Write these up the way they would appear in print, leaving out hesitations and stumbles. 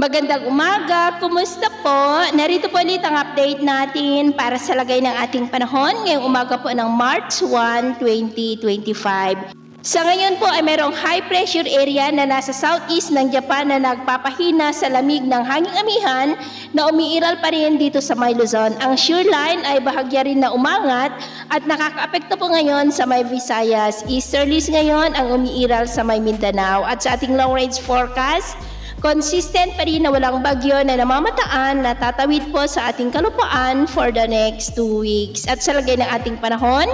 Magandang umaga, kumusta po? Narito po ulit ang update natin para sa lagay ng ating panahon ngayong umaga po ng March 1, 2025. Sa ngayon po ay mayroong high pressure area na nasa southeast ng Japan na nagpapahina sa lamig ng hanging amihan na umiiral pa rin dito sa may Luzon. Ang shoreline ay bahagya rin na umangat at nakakaapekto po ngayon sa may Visayas. Easterlies ngayon ang umiiral sa may Mindanao at sa ating long range forecast, consistent pa rin na walang bagyo na namamataan na tatawid po sa ating kalupaan for the next 2 weeks. At sa lagay ng ating panahon,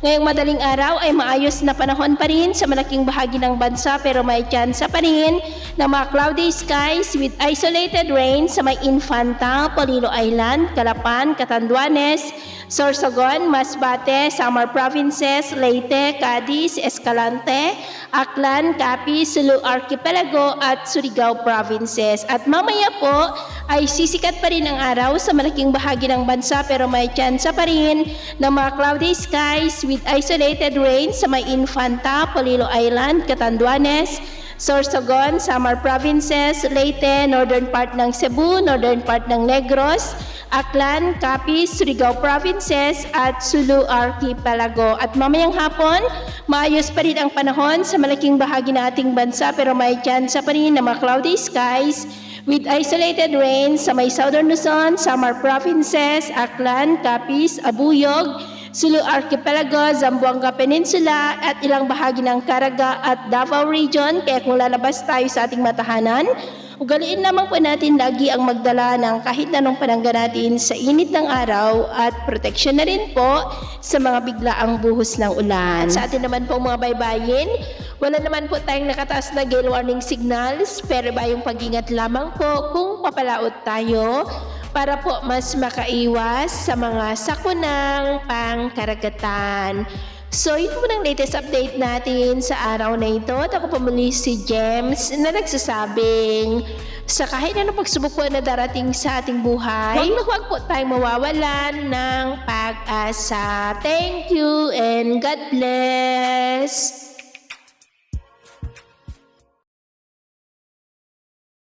ngayong madaling araw ay maayos na panahon pa rin sa malaking bahagi ng bansa pero may tsansa pa rin ng mga cloudy skies with isolated rain sa may Infanta, Polillo Island, Calapan, Catanduanes, Sorsogon, Masbate, Samar Provinces, Leyte, Cadiz, Escalante, Aklan, Capiz, Sulu Archipelago at Surigao Provinces. At mamaya po ay sisikat pa rin ang araw sa malaking bahagi ng bansa pero may tsansa pa rin ng mga cloudy skies with isolated rain sa may Infanta, Polillo Island, Catanduanes, Sorsogon, Samar Provinces, Leyte, northern part ng Cebu, northern part ng Negros, Aklan, Capiz, Surigao Provinces at Sulu Archipelago. At mamayang hapon, maayos pa rin ang panahon sa malaking bahagi ng ating bansa pero may tsansa pa rin ng mga cloudy skies with isolated rain sa may Southern Luzon, Samar Provinces, Aklan, Capiz, Abuyog, Sulu Archipelago, Zamboanga Peninsula at ilang bahagi ng Caraga at Davao Region. Kaya kung lalabas tayo sa ating matahanan, ugaliin lamang po natin lagi ang magdala ng kahit anong panangga natin sa init ng araw at proteksyon na rin po sa mga biglaang buhos ng ulan. At sa atin naman po mga baybayin, wala naman po tayong nakataas na gale warning signals pero bayong pag-ingat lamang po kung papalaot tayo para po mas makaiwas sa mga sakunang pangkaragatan. So, yun po ng latest update natin sa araw na ito. At ako po muli si James na nagsasabing sa kahit anong pagsubok po na darating sa ating buhay, huwag po tayong mawawalan ng pag-asa. Thank you and God bless!